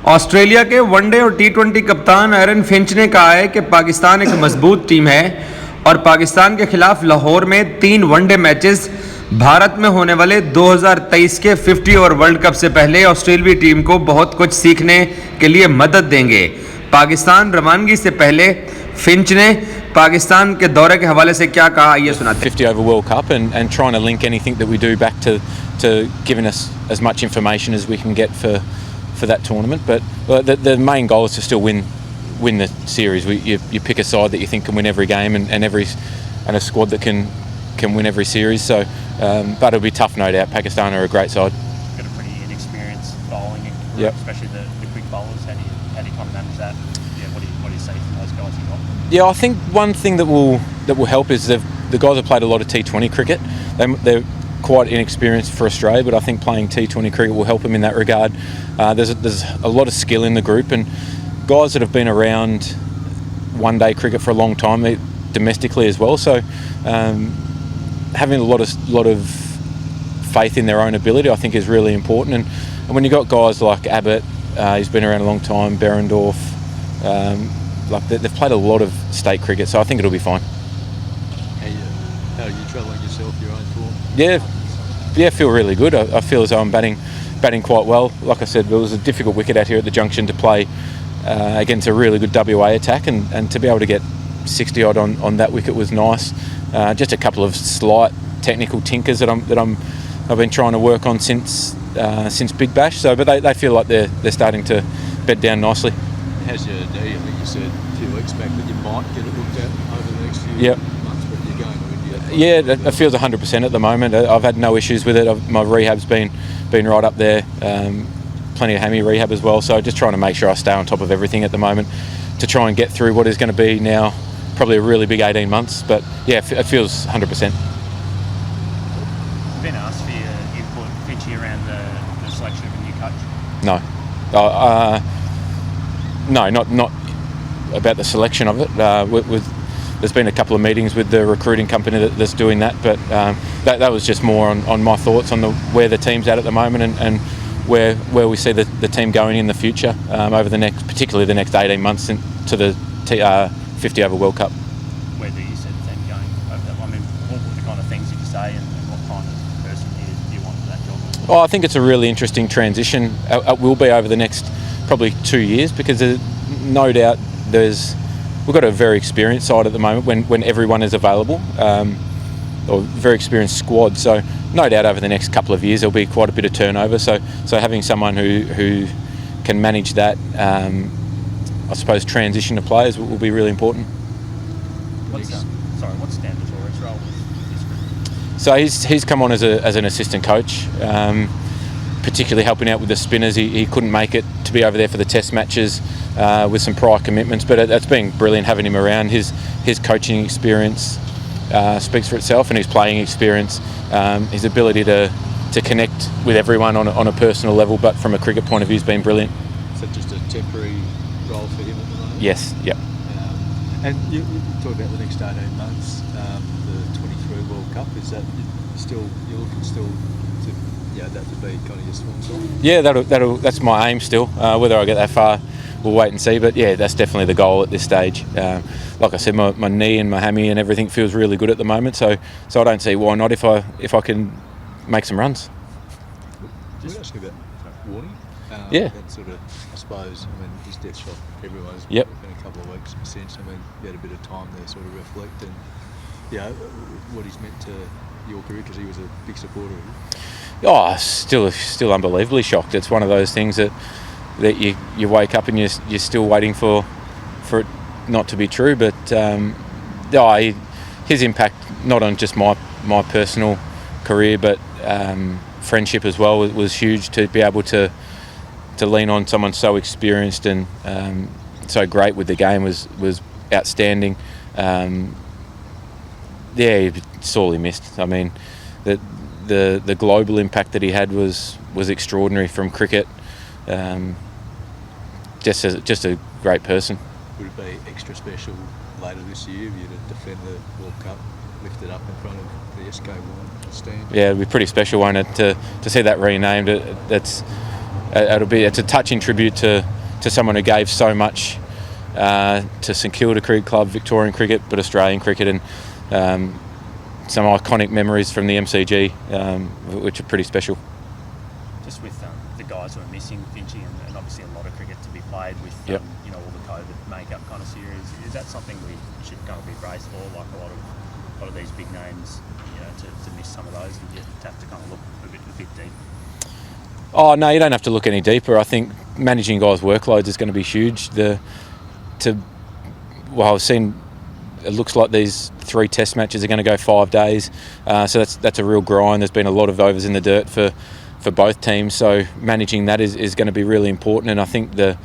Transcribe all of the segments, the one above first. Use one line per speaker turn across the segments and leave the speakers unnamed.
Australia के one day और टी20 कप्तान एरन फिंच ने कहा है कि पाकिस्तान एक मजबूत टीम है और पाकिस्तान के खिलाफ लाहौर में 3 वनडे मैचेस भारत में होने वाले 2023 के 50 ओवर वर्ल्ड कप से पहले ऑस्ट्रेलियाई टीम को बहुत कुछ सीखने के लिए मदद देंगे। पाकिस्तान रवानगी से पहले फिंच ने पाकिस्तान के दौरे के हवाले से क्या कहा, ये सुनाते हैं।
50 over World Cup and trying to link anything that we do back to giving us as much information as we can get for that tournament. But the main goal is to still win the series. You pick a side that you think can win every game and a squad that can win every series. So, but it'll be tough, no doubt. Pakistan are a great side.
Got a pretty inexperienced bowling,
yep.
Especially the quick bowlers. How do you kind of manage that? Yeah, what do you say from those guys you got?
Yeah, I think one thing that will help is the guys have played a lot of T20 cricket. They're quite inexperienced for Australia, but I think playing T20 cricket will help them in that regard. There's a lot of skill in the group, and guys that have been around one-day cricket for a long time, domestically as well. So having a lot of faith in their own ability, I think, is really important. And when you got guys like Abbott, he's been around a long time, Berendorf, like they've played a lot of state cricket, so I think it'll be fine.
How are you travelling yourself, your own form?
Yeah, I feel really good. I feel as though I'm batting quite well. Like I said, it was a difficult wicket out here at the junction to play against a really good WA attack, and to be able to get 60 odd on that wicket was nice. Just a couple of slight technical tinkers that I've been trying to work on since Big Bash. So, but they feel like they're starting to bed down nicely.
How's your knee? I think you said a few weeks back that you might get it looked at over the next few months, but you're going to India.
Yeah, it feels 100% at the moment. I've had no issues with it. My rehab's been right up there. Plenty of hammy rehab as well. So just trying to make sure I stay on top of everything at the moment to try and get through what is going to be now probably a really big 18 months. But yeah, it feels 100%.
Been asked for your input, Finchy, around the selection of a new coach?
No. No, not about the selection of it. There's been a couple of meetings with the recruiting company that's doing that, but that was just more on my thoughts on where the team's at the moment and where we see the team going in the future over particularly the next 18 months to the 50 over World Cup.
Where do you see the team going over that? I mean, what were the kind of things you say and what kind of person do you want for that job?
Oh, I think it's a really interesting transition. It will be over the next probably 2 years, because no doubt we've got a very experienced side at the moment when everyone is available, or very experienced squad. So no doubt over the next couple of years there'll be quite a bit of turnover. So having someone who can manage that, I suppose, transition to players will be really important.
What's Standatore's role with this group?
So he's come on as an assistant coach, particularly helping out with the spinners. He couldn't make it to be over there for the test matches with some prior commitments, but it's been brilliant having him around. His coaching experience speaks for itself, and his playing experience, his ability to connect with everyone on a personal level, but from a cricket point of view, has been brilliant.
Is that just a temporary role for him at the moment?
Yes, yep.
And you talk about the next 18 months, the 23 World Cup. Is that you're looking still to that to be kind of your swan song?
Yeah, that's my aim still. Whether I get that far, we'll wait and see. But yeah, that's definitely the goal at this stage. Like I said, my knee and my hammy and everything feels really good at the moment. So I don't see why not if I can make some runs.
Just ask you about Warnie.
Yeah.
That sort of, I suppose, his death shock everyone's
Yep.
been a couple of weeks since. You had a bit of time there sort of reflect and what he's meant to your career, because he was a big supporter of you.
Oh, still unbelievably shocked. It's one of those things that you wake up and you're still waiting for it not to be true. But his impact, not on just my personal career, but friendship as well, was huge. To be able to lean on someone so experienced and so great with the game was outstanding. He sorely missed. I mean, the global impact that he had was extraordinary from cricket. Just a great person.
Would it be extra special later this year if you to defend the World Cup, lift it up in front of the SK1 stand?
Yeah, it'd be pretty special, won't it, to see that renamed. it's a touching tribute to someone who gave so much to St Kilda Cricket Club, Victorian cricket, but Australian cricket, and some iconic memories from the MCG, which are pretty special.
Just with the guys who are missing, Finchy, and obviously a lot of cricket to be played with,
Yep.
you know, all the COVID make-up kind of series. Is that something we should kind of be braced for? Like a lot of these big names, you know, to miss some of those, and you have to kind of look a bit deep.
Oh no, you don't have to look any deeper. I think managing guys' workloads is going to be huge. I've seen. It looks like these 3 test matches are going to go 5 days, so that's a real grind. There's been a lot of overs in the dirt for both teams, so managing that is going to be really important. And I think to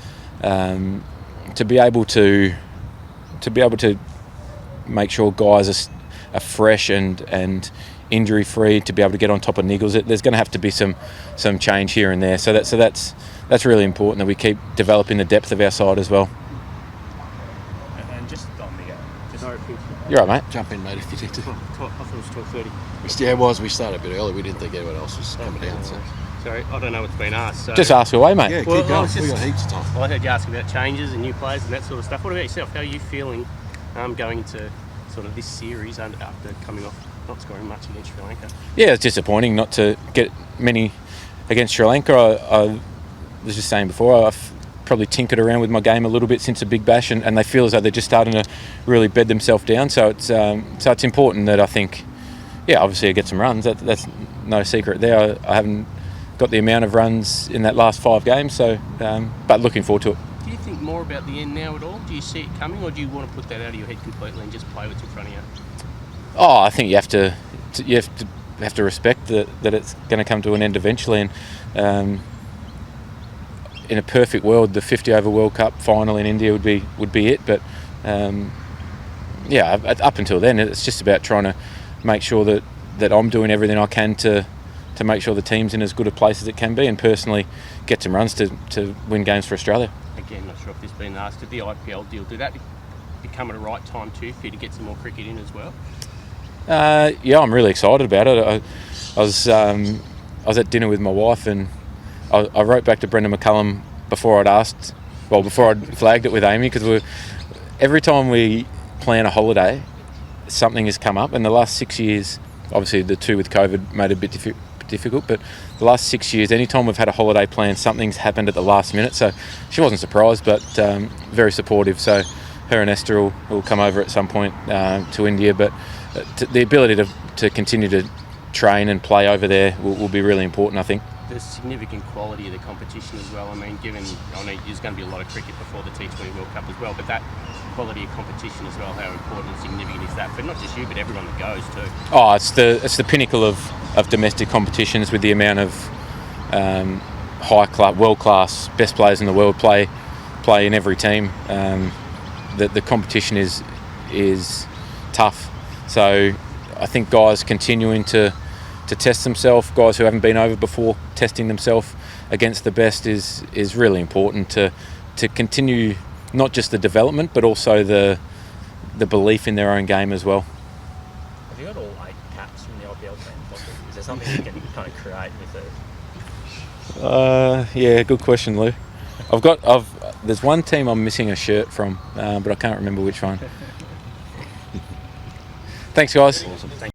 be able to make sure guys are fresh and injury free, to be able to get on top of niggles, there's going to have to be some change here and there. So that's really important that we keep developing the depth of our side as well.
And just on the
You're right, mate.
Jump in, mate, if you need to.
I thought it was 12:30.
Yeah, it was. We started a bit early. We didn't think anyone else was coming down. So.
Sorry, I don't know what's been asked. So.
Just ask away, mate.
Yeah,
Well,
keep going.
it's
We
just-
got heaps of time.
Well, I heard you ask about changes and new players and that sort of stuff. What about yourself? How are you feeling going into sort of this series after coming off not scoring much against Sri Lanka?
Yeah, it's disappointing not to get many against Sri Lanka. I was just saying before, I've probably tinkered around with my game a little bit since the Big Bash, and they feel as though they're just starting to really bed themselves down. So it's important that I think, yeah, obviously I get some runs. That's no secret there. I haven't got the amount of runs in that last 5 games, so but looking forward to it.
Do you think more about the end now at all? Do you see it coming, or do you want to put that out of your head completely and just play what's in front of you?
Oh, I think you have to respect that it's going to come to an end eventually, and in a perfect world, the 50 over World Cup final in India would be it. But yeah, up until then, it's just about trying to make sure that I'm doing everything I can to make sure the team's in as good a place as it can be, and personally get some runs to win games for Australia.
Again, not sure if this has been asked. Did the IPL deal, did that become at a right time too for you to get some more cricket in as well?
Yeah, I'm really excited about it. I was at dinner with my wife, and I wrote back to Brendan McCullum before I'd flagged it with Amy, because every time we plan a holiday, something has come up. And the last 6 years, obviously the 2 with COVID made it a bit difficult, but the last 6 years, anytime we've had a holiday plan, something's happened at the last minute. So she wasn't surprised, but very supportive. So her and Esther will come over at some point to India, but the ability to continue to train and play over there will be really important, I think.
The significant quality of the competition as well. I mean, given there's going to be a lot of cricket before the T20 World Cup as well, but that quality of competition as well, how important and significant is that for not just you, but everyone that goes too?
Oh, it's the pinnacle of domestic competitions, with the amount of high class, world class, best players in the world play in every team. The competition is tough. So I think guys continuing to test themselves, guys who haven't been over before, testing themselves against the best is really important to continue not just the development, but also the belief in their own game as well.
Have you got all 8 caps from the IPL team? Is there something you can kind of create with it?
Yeah, good question, Lou. There's one team I'm missing a shirt from, but I can't remember which one. Thanks, guys.
Awesome.